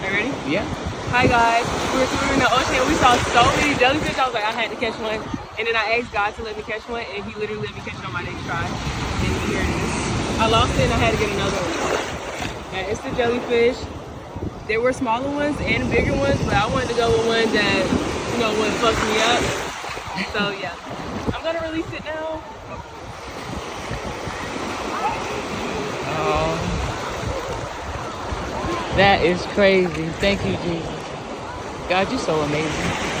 Are you ready? Yeah. Hi guys, we were swimming in the ocean and we saw so many jellyfish. I was like, I had to catch one. And then I asked God to let me catch one and he literally let me catch it on my next try. And here it is. I lost it and I had to get another one. And it's the jellyfish. There were smaller ones and bigger ones, but I wanted to go with one that, you know, wouldn't fuck me up. So yeah, I'm gonna release it now. Oh, that is crazy. Thank you, Jesus. God, you're so amazing.